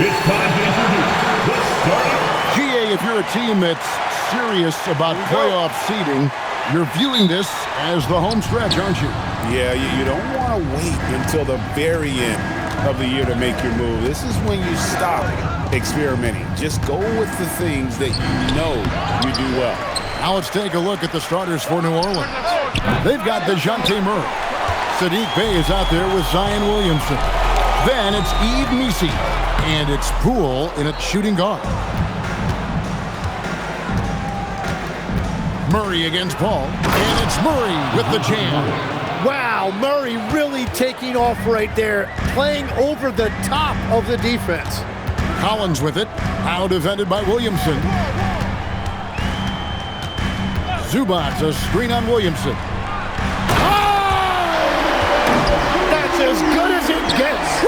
It's time to introduce the starting. GA, if you're a team that's serious about playoff seeding, you're viewing this as the home stretch, aren't you? Yeah, you don't want to wait until the very end of the year to make your move. This is when you stop experimenting. Just go with the things that you know you do well. Now let's take a look at the starters for New Orleans. They've got DeJounte Murray. Sadiq Bey is out there with Zion Williamson. Then it's Yves Missi. And it's Poole in its shooting guard. Murray against Paul. And it's Murray with the jam. Wow, Murray really taking off right there, playing over the top of the defense. Collins with it. Now defended by Williamson. Zubac, a screen on Williamson. That's as good as it gets.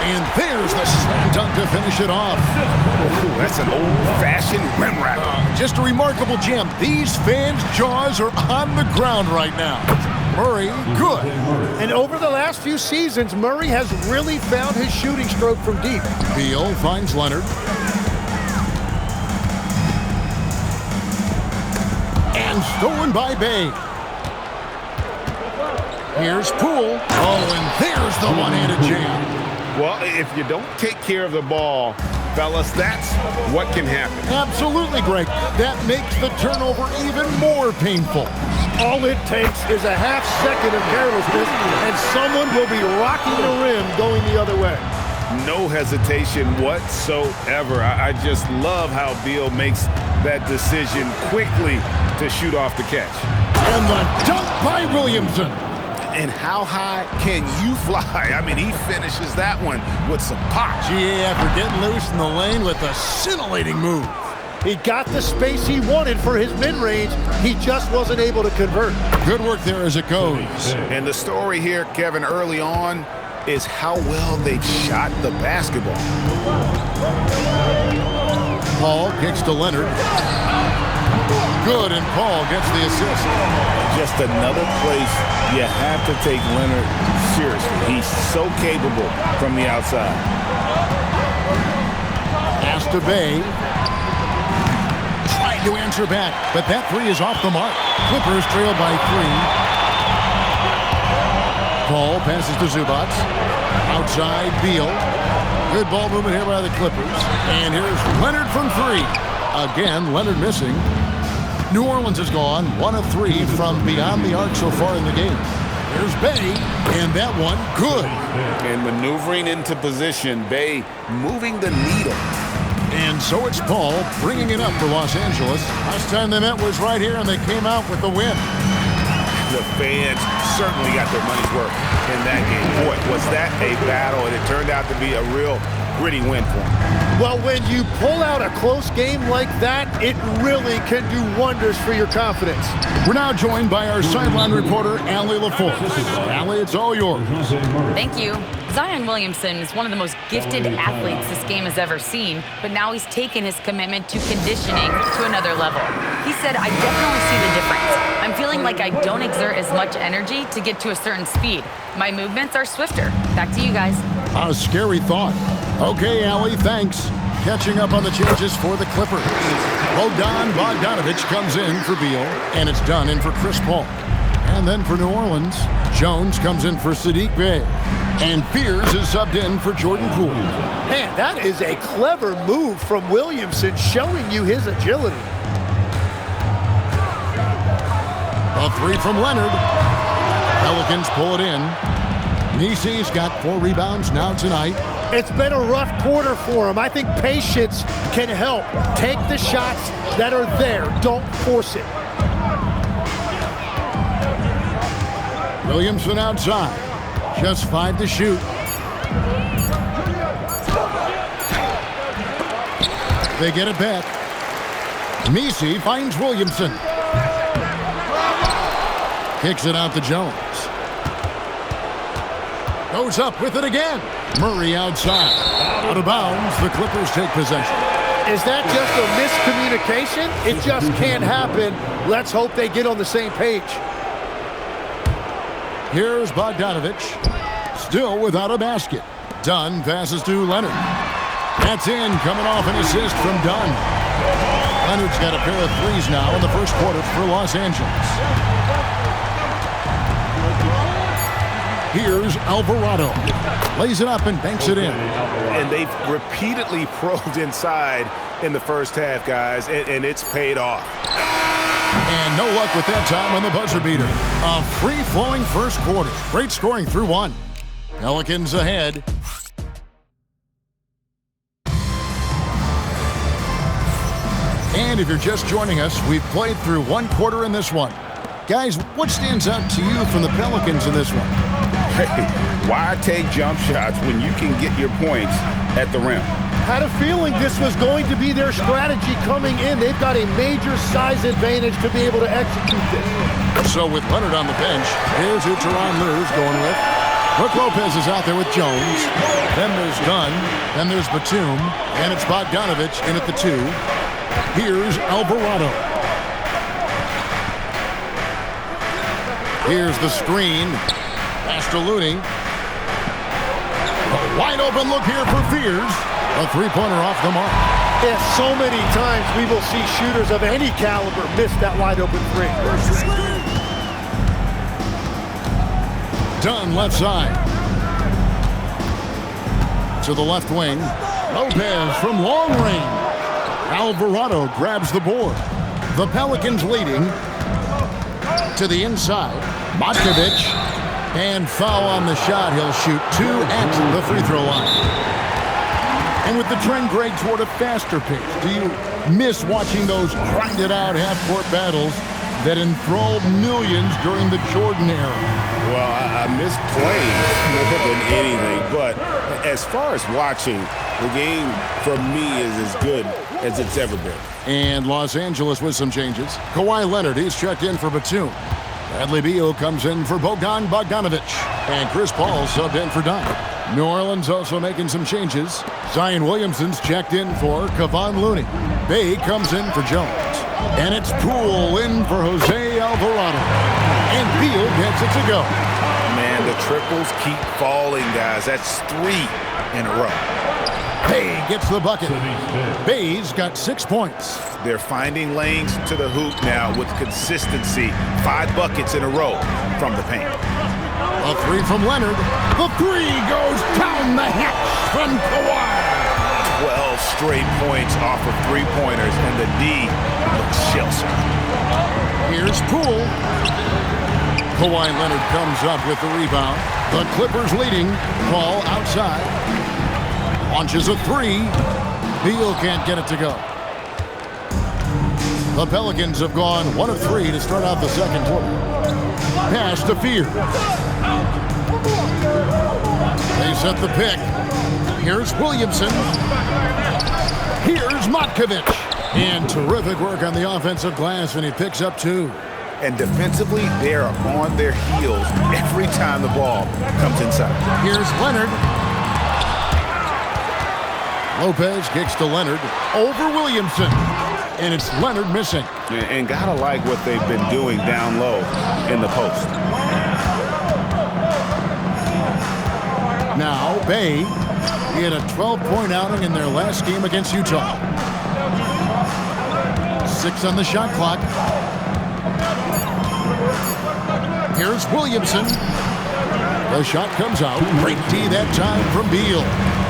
And there's the slam dunk to finish it off. Ooh, that's an old-fashioned rim wrap. Just a remarkable jam. These fans' jaws are on the ground right now. Murray, good. And over the last few seasons, Murray has really found his shooting stroke from deep. Beal finds Leonard. And stolen by Bey. Here's Poole. Oh, and there's the one-handed jam. Well, if you don't take care of the ball, fellas, that's what can happen. Absolutely, Greg. That makes the turnover even more painful. All it takes is a half second of carelessness, and someone will be rocking the rim going the other way. No hesitation whatsoever. I just love how Beal makes that decision quickly to shoot off the catch. And the dunk by Williamson. And how high can you fly? I mean, he finishes that one with some pop. GA after getting loose in the lane with a scintillating move. He got the space he wanted for his mid-range. He just wasn't able to convert. Good work there as it goes. And the story here, Kevin, early on is how well they shot the basketball. Paul kicks to Leonard. Good, and Paul gets the assist. Just another place you have to take Leonard seriously. He's so capable from the outside. Pass to Bey. Trying to answer back, but that three is off the mark. Clippers trail by 3. Paul passes to Zubac. Outside, Beal. Good ball movement here by the Clippers. And here's Leonard from 3. Again, Leonard missing. New Orleans has gone 1 of 3 from beyond the arc so far in the game. There's Bey, and that one good. And maneuvering into position, Bey moving the needle. And so it's Paul bringing it up for Los Angeles. Last time they met was right here, and they came out with the win. The fans certainly got their money's worth in that game. Boy, was that a battle, and it turned out to be a real gritty win for them. Well, when you pull out a close game like that, it really can do wonders for your confidence. We're now joined by our sideline reporter, Allie LaForce. Allie, it's all yours. Thank you. Zion Williamson is one of the most gifted athletes this game has ever seen, but now he's taken his commitment to conditioning to another level. He said, I definitely see the difference. I'm feeling like I don't exert as much energy to get to a certain speed. My movements are swifter. Back to you guys. A scary thought. Okay, Allie, thanks. Catching up on the changes for the Clippers. Bogdanovich comes in for Beal, and it's done in for Chris Paul. And then for New Orleans, Jones comes in for Sadiq Bey. And Fears is subbed in for Jordan Poole. Man, that is a clever move from Williamson, showing you his agility. A 3 from Leonard. Pelicans pull it in. Nisi's got 4 rebounds now tonight. It's been a rough quarter for him. I think patience can help. Take the shots that are there. Don't force it. Williamson outside. Just 5 to shoot. They get it back. Nisi finds Williamson. Kicks it out to Jones. Goes up with it again. Murray outside. Out of bounds, the Clippers take possession. Is that just a miscommunication? It just can't happen. Let's hope they get on the same page. Here's Bogdanovich. Still without a basket. Dunn passes to Leonard. That's in, coming off an assist from Dunn. Leonard's got a pair of threes now in the first quarter for Los Angeles. Here's Alvarado. Lays it up and banks it in. And they've repeatedly probed inside in the first half, guys, and it's paid off. And no luck with that time on the buzzer beater. A free-flowing first quarter. Great scoring through one. Pelicans ahead. And if you're just joining us, we've played through one quarter in this one. Guys, what stands out to you from the Pelicans in this one? Hey, why take jump shots when you can get your points at the rim? Had a feeling this was going to be their strategy coming in. They've got a major size advantage to be able to execute this. So with Leonard on the bench, here's who Teron Lue's going with. Brook Lopez is out there with Jones. Then there's Dunn. Then there's Batum. And it's Bogdanovich in at the 2. Here's Alvarado. Here's the screen. Pass to Looney. A wide open look here for Fears. A three-pointer off the mark. Yeah, so many times we will see shooters of any caliber miss that wide open three. Dunn left side. To the left wing. Lopez from long range. Alvarado grabs the board. The Pelicans leading. To the inside. Matkovic. And foul on the shot. He'll shoot 2 at the free throw line. And with the trend, Greg, toward a faster pace, do you miss watching those grinded-out half-court battles that enthralled millions during the Jordan era? Well, I miss playing more than anything, but as far as watching, the game for me is as good as it's ever been. And Los Angeles with some changes. Kawhi Leonard, he's checked in for Batum. Bradley Beal comes in for Bogdanovich. And Chris Paul subbed in for Dunn. New Orleans also making some changes. Zion Williamson's checked in for Kevon Looney. Bay comes in for Jones. And it's Poole in for Jose Alvarado. And Beal gets it to go. Man, the triples keep falling, guys. That's 3 in a row. Bay gets the bucket. Bay's got 6 points. They're finding lanes to the hoop now with consistency. 5 buckets in a row from the paint. A 3 from Leonard. The 3 goes down the hatch from Kawhi. 12 straight points off of 3-pointers, and the D looks shell-shocked. Here's Poole. Kawhi Leonard comes up with the rebound. The Clippers leading. Ball outside. Launches a 3. Beal can't get it to go. The Pelicans have gone 1 of 3 to start out the second quarter. Pass to Fear. They set the pick. Here's Williamson. Here's Matkovic. And terrific work on the offensive glass, and he picks up 2. And defensively, they are on their heels every time the ball comes inside. Here's Leonard. Lopez kicks to Leonard. Over Williamson. And it's Leonard missing. And gotta like what they've been doing down low in the post. Now, Bay, he had a 12-point outing in their last game against Utah. 6 on the shot clock. Here's Williamson. The shot comes out. Great D that time from Beal.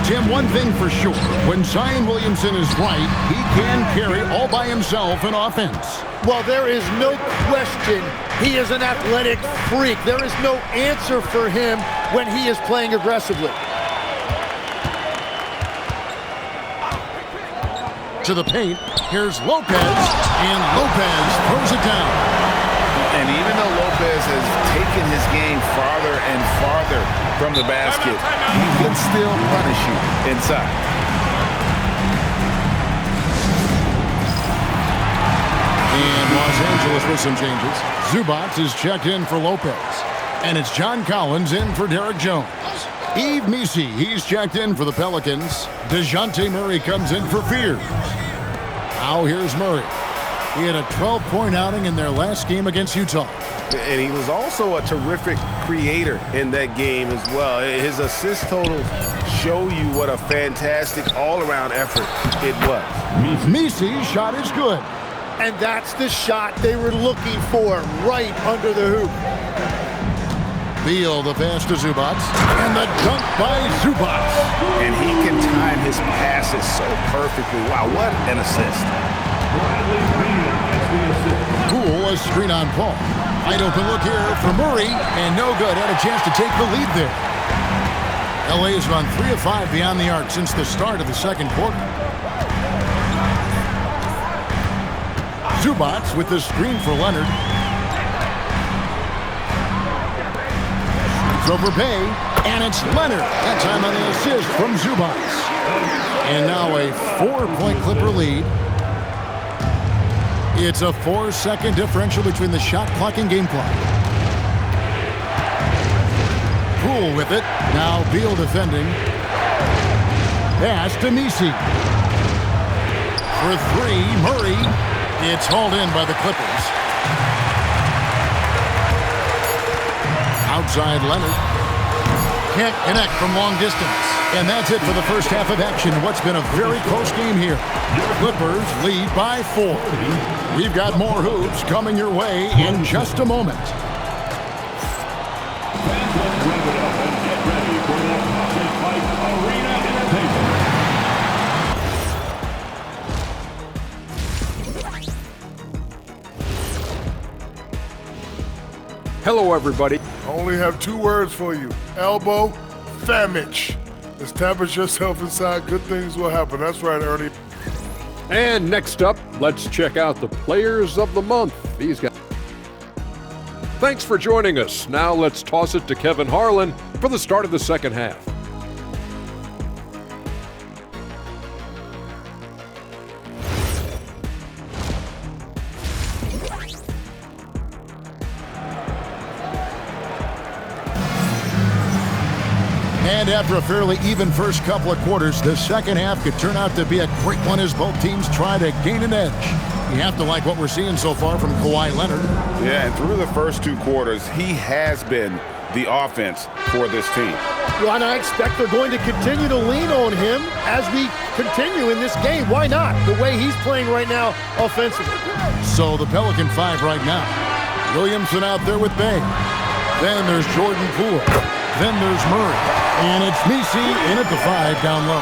Tim, one thing for sure, when Zion Williamson is right, he can carry all by himself in offense. Well, there is no question he is an athletic freak. There is no answer for him when he is playing aggressively. To the paint, here's Lopez, and Lopez throws it down. And even though Lopez has taken his game farther and farther from the basket, he can still punish you inside. And Los Angeles with some changes. Zubac is checked in for Lopez. And it's John Collins in for Derek Jones. Yves Missi, he's checked in for the Pelicans. DeJounte Murray comes in for Fears. Now here's Murray. He had a 12-point outing in their last game against Utah. And he was also a terrific creator in that game as well. His assist totals show you what a fantastic all-around effort it was. Misi's shot is good. And that's the shot they were looking for, right under the hoop. Beal, the pass to Zubats, and the dunk by Zubats. And he can time his passes so perfectly. Wow, what an assist. Poole, a screen on Paul. Wide open look here for Murray, and no good. Had a chance to take the lead there. LA has run 3 of 5 beyond the arc since the start of the second quarter. Zubats with the screen for Leonard. Over Bay, and it's Leonard. That time on the assist from Zubats. And now a 4-point Clipper lead. It's a 4-second differential between the shot clock and game clock. Poole with it. Now Beal defending. Pass to Misi. For 3, Murray. It's hauled in by the Clippers. Outside Leonard. Can't connect from long distance. And that's it for the first half of action. What's been a very close game here. Clippers lead by 4. We've got more hoops coming your way in just a moment. Hello, everybody. I only have 2 words for you. Elbow, famich. Establish yourself inside, good things will happen. That's right, Ernie. And next up, let's check out the Players of the Month. These guys. Thanks for joining us. Now let's toss it to Kevin Harlan for the start of the second half. And after a fairly even first couple of quarters, the second half could turn out to be a great one as both teams try to gain an edge. You have to like what we're seeing so far from Kawhi Leonard. Yeah, and through the first 2 quarters, he has been the offense for this team. Well, and I expect they're going to continue to lean on him as we continue in this game. Why not? The way he's playing right now offensively. So the Pelican 5 right now. Williamson out there with Bay. Then there's Jordan Poole. Then there's Murray. And it's Misi in at the 5 down low.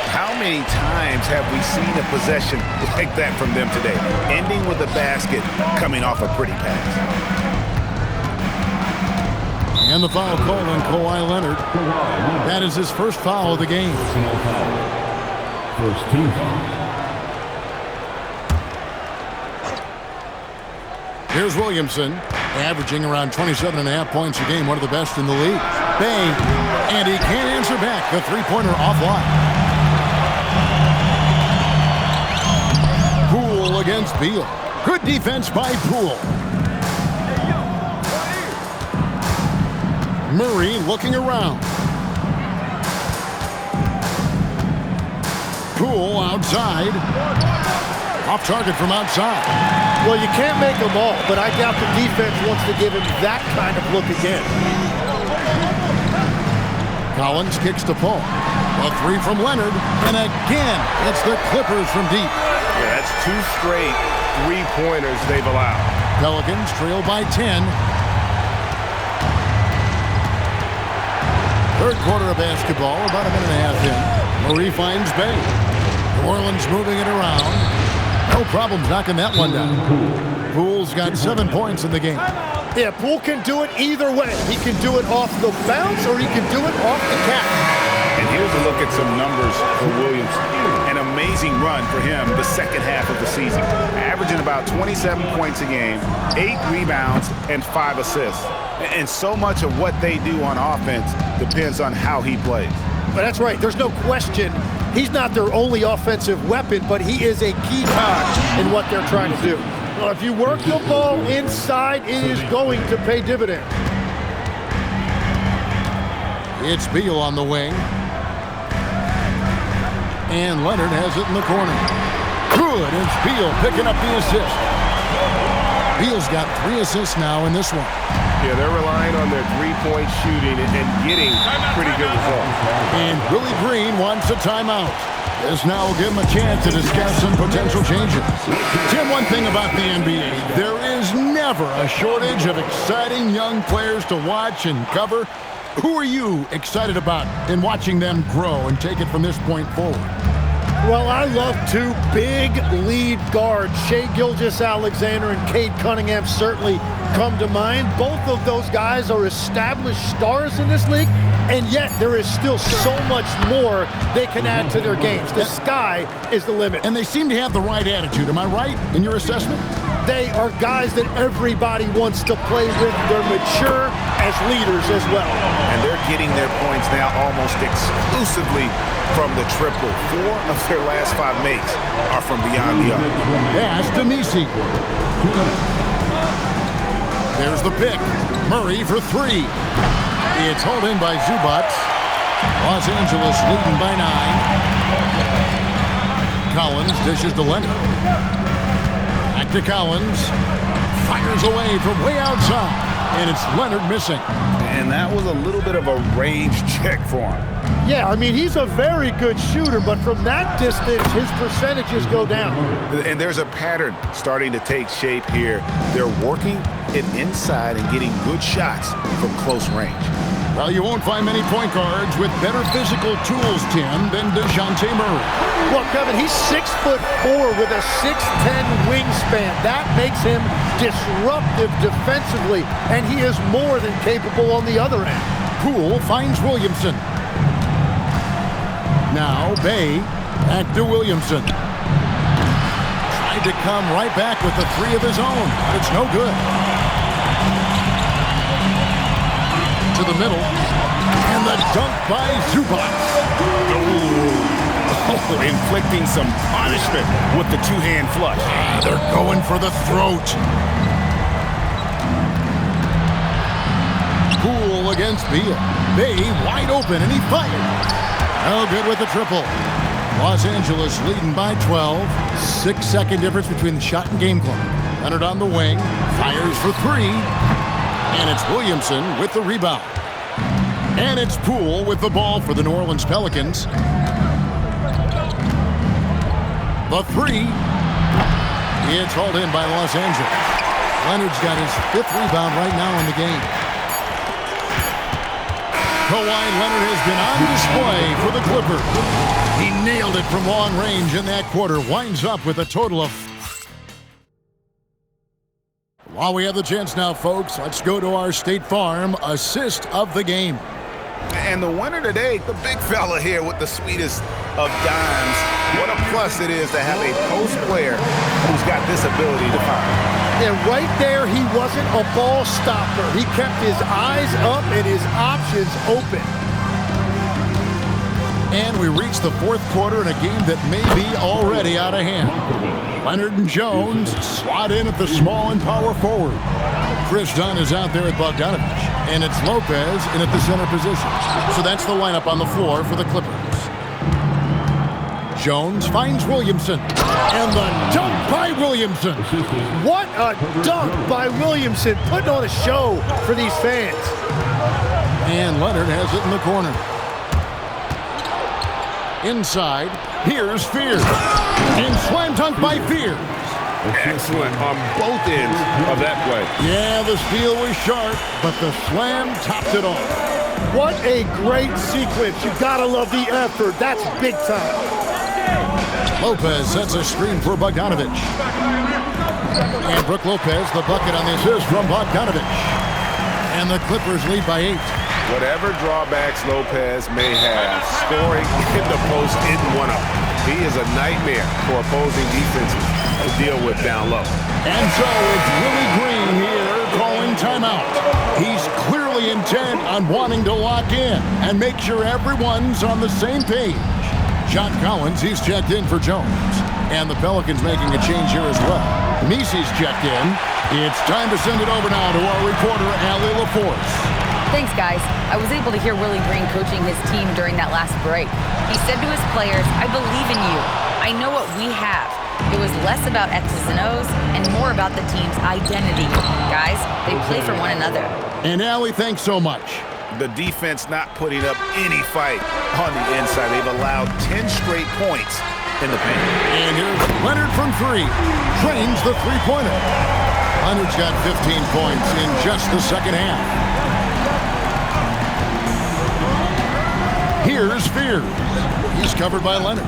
How many times have we seen a possession like that from them today? Ending with a basket, coming off a pretty pass. And the foul call on Kawhi Leonard. That is his first foul of the game. First team foul. Here's Williamson, averaging around 27.5 points a game, one of the best in the league. Bang, and he can't answer back. The 3-pointer offline. Poole against Beal. Good defense by Poole. Murray looking around. Poole outside. Off target from outside. Well, you can't make them all, but I doubt the defense wants to give him that kind of look again. Collins kicks to Paul. A 3 from Leonard, and again, it's the Clippers from deep. Yeah, that's 2 straight 3-pointers they've allowed. Pelicans trail by 10. Third quarter of basketball, about a minute and a half in. Murray finds Bay. New Orleans moving it around. No problem knocking that one down. Poole's got 7 points in the game. Yeah, Poole can do it either way. He can do it off the bounce or he can do it off the catch. And here's a look at some numbers for Williams. An amazing run for him the second half of the season. Averaging about 27 points a game, 8 rebounds, and 5 assists. And so much of what they do on offense depends on how he plays. But that's right. There's no question. He's not their only offensive weapon, but he is a key cog in what they're trying to do. Well, if you work the ball inside, it is going to pay dividends. It's Beal on the wing. And Leonard has it in the corner. Good. It's Beal picking up the assist. Beal's got 3 assists now in this one. Yeah, they're relying on their three-point shooting and getting pretty good results. And Willie Green wants a timeout. This now will give him a chance to discuss some potential changes. Tim, one thing about the NBA, there is never a shortage of exciting young players to watch and cover. Who are you excited about in watching them grow and take it from this point forward? Well, I love two big lead guards. Shai Gilgeous-Alexander and Cade Cunningham certainly come to mind. Both of those guys are established stars in this league, and yet there is still so much more they can add to their games. The sky is the limit. And they seem to have the right attitude. Am I right in your assessment? They are guys that everybody wants to play with. They're mature as leaders as well. And they're getting their points now almost exclusively from the triple. 4 of their last 5 makes are from beyond the arc. Pass to Misi. There's the pick. Murray for 3. It's hauled in by Zubac. Los Angeles leading by 9. Collins dishes to Leonard. Back to Collins. Fires away from way outside. And it's Leonard missing. And that was a little bit of a range check for him. Yeah, I mean, he's a very good shooter, but from that distance, his percentages go down. And there's a pattern starting to take shape here. They're working it inside and getting good shots from close range. Well, you won't find many point guards with better physical tools, Tim, than DeJounte Murray. Well, Kevin, he's 6'4" with a 6'10" wingspan. That makes him disruptive defensively, and he is more than capable on the other end. Poole finds Williamson. Now Bay back to Williamson. Tried to come right back with the 3 of his own, but it's no good. To the middle, and the dunk by Zubac. Inflicting some punishment with the 2-hand flush. They're going for the throat. Poole against Beal. Bay wide open, and he fired. No good with the triple. Los Angeles leading by 12. 6-second difference between the shot and game clock. Leonard on the wing. Fires for 3. And it's Williamson with the rebound. And it's Poole with the ball for the New Orleans Pelicans. The 3. It's hauled in by Los Angeles. Leonard's got his 5th rebound right now in the game. Kawhi Leonard has been on display for the Clippers. He nailed it from long range in that quarter. Winds up with a total of... While we have the chance now, folks, let's go to our State Farm assist of the game. And the winner today, the big fella here with the sweetest of dimes. What a plus it is to have a post player who's got this ability to fire. And right there, he wasn't a ball stopper. He kept his eyes up and his options open. And we reach the 4th quarter in a game that may be already out of hand. Leonard and Jones slot in at the small and power forward. Chris Dunn is out there at Bogdanovich. And it's Lopez in at the center position. So that's the lineup on the floor for the Clippers. Jones finds Williamson. And the dunk by Williamson. What a dunk by Williamson, putting on a show for these fans. And Leonard has it in the corner. Inside, here's Fears. And slam dunk by Fears. Excellent on both ends of that play. Yeah, the steal was sharp, but the slam topped it off. What a great sequence. You gotta love the effort. That's big time. Lopez sets a screen for Bogdanovich. And Brook Lopez, the bucket on the assist from Bogdanovich. And the Clippers lead by 8. Whatever drawbacks Lopez may have, scoring in the post isn't one of them. He is a nightmare for opposing defenses to deal with down low. And so it's Willie Green here calling timeout. He's clearly intent on wanting to lock in and make sure everyone's on the same page. John Collins, he's checked in for Jones. And the Pelicans making a change here as well. Misi's checked in. It's time to send it over now to our reporter, Allie LaForce. Thanks, guys. I was able to hear Willie Green coaching his team during that last break. He said to his players, "I believe in you. I know what we have. It was less about X's and O's and more about the team's identity. Guys, they play for one another. And Allie, thanks so much. The defense not putting up any fight on the inside. They've allowed 10 straight points in the paint. And here's Leonard from three. Drains the three-pointer. Leonard's got 15 points in just the second half. Here's Fears. He's covered by Leonard.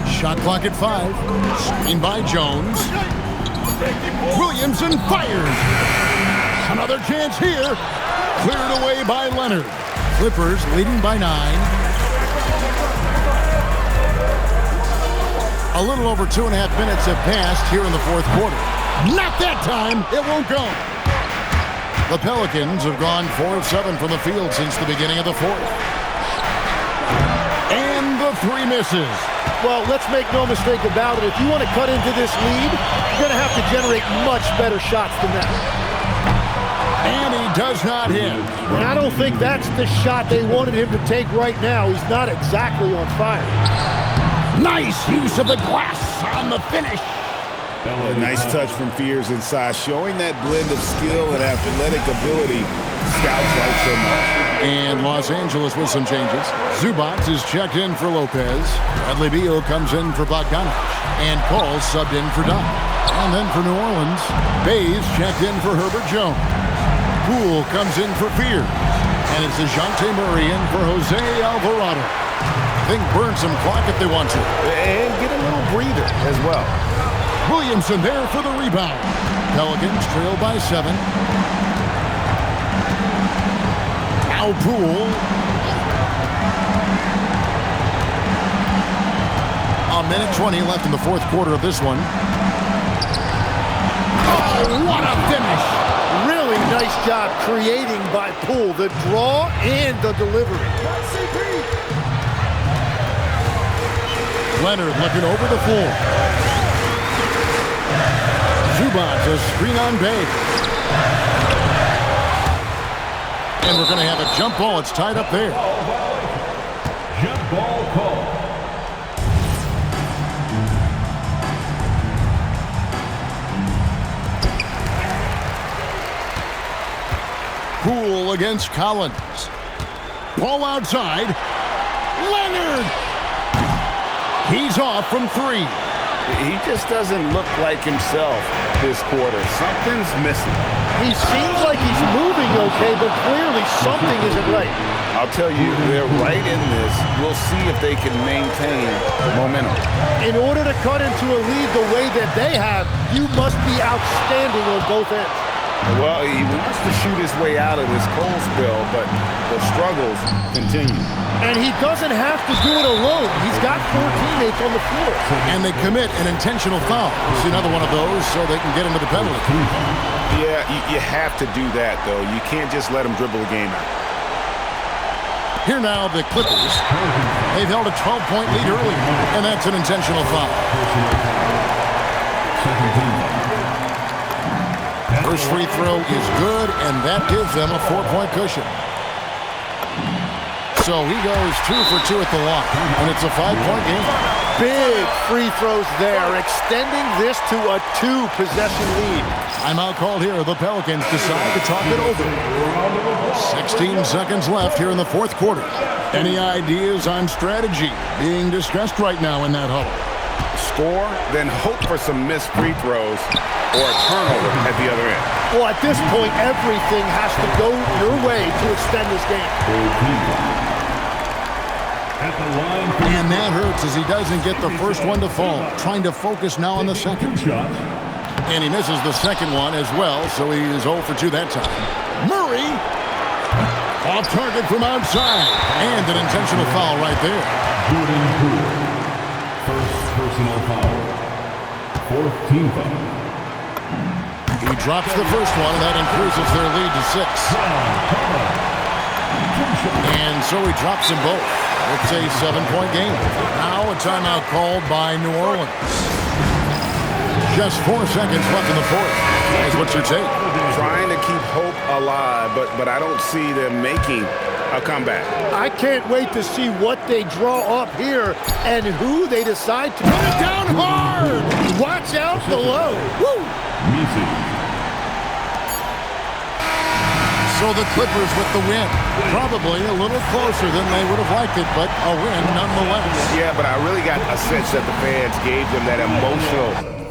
Shot clock at 5. Screen by Jones. Williamson fires. Another chance here. Cleared away by Leonard. Clippers leading by 9. A little over 2.5 minutes have passed here in the fourth quarter. Not that time. It won't go. The Pelicans have gone 4 of 7 from the field since the beginning of the fourth. And the three misses. Well, let's make no mistake about it. If you want to cut into this lead, you're going to have to generate much better shots than that. And he does not hit. And I don't think that's the shot they wanted him to take right now. He's not exactly on fire. Nice use of the glass on the finish. A nice touch from Fears inside, showing that blend of skill and athletic ability scouts like so much. And Los Angeles with some changes. Zubac is checked in for Lopez. Bradley Beal comes in for Bogdanovic. And Cole subbed in for Dunn. And then for New Orleans, Bays checked in for Herbert Jones. Poole comes in for Fears. And it's DeJounte Murray in for Jose Alvarado. I think burn some clock if they want to. And get a little breather as well. Williamson there for the rebound. Pelicans trail by 7. Now Poole. A minute 20 left in the fourth quarter of this one. Oh, what a finish! Really nice job creating by Poole. The draw and the delivery. Leonard looking over the floor. Zubac, a screen on Bay. And we're going to have a jump ball. It's tied up there. Jump ball call. Poole against Collins. Ball outside. Leonard! He's off from 3. He just doesn't look like himself this quarter. Something's missing. He seems like he's moving okay, but clearly something isn't right. I'll tell you, they're right in this. We'll see if they can maintain momentum. In order to cut into a lead the way that they have, you must be outstanding on both ends. Well, he wants to shoot his way out of this cold spell, but the struggles continue. And he doesn't have to do it alone. He's got 4 teammates on the floor. And they commit an intentional foul. See another one of those so they can get into the penalty. Yeah, you have to do that, though. You can't just let him dribble the game out. Here now, the Clippers. They've held a 12-point lead early, and that's an intentional foul. First free throw is good, and that gives them a 4-point cushion. So he goes 2 for 2 at the line, and it's a 5-point game. Big free throws there, extending this to a 2-possession lead. Timeout called here. The Pelicans decide to talk it over. 16 seconds left here in the fourth quarter. Any ideas on strategy being discussed right now in that huddle? Score, then hope for some missed free throws or a turnover at the other end. Well, at this point, everything has to go your way to extend this game. At the line for And that hurts as he doesn't get the first one to fall. Trying to focus now on the second. shots. And he misses the second one as well, so he is 0 for 2 that time. Murray! Off target from outside. And an intentional foul right there. Jordan Poole. First personal foul. Fourth team foul. He drops the first one, and that increases their lead to 6. And so he drops them both. It's a 7-point game. Now a timeout called by New Orleans. Just 4 seconds left in the fourth. Guys, what's your take? Trying to keep hope alive, but I don't see them making a comeback. I can't wait to see what they draw up here and who they decide to put it down hard. Watch out below. Woo! So the Clippers with the win. Probably a little closer than they would have liked it, but a win nonetheless. Yeah, but I really got a sense that the fans gave them that emotional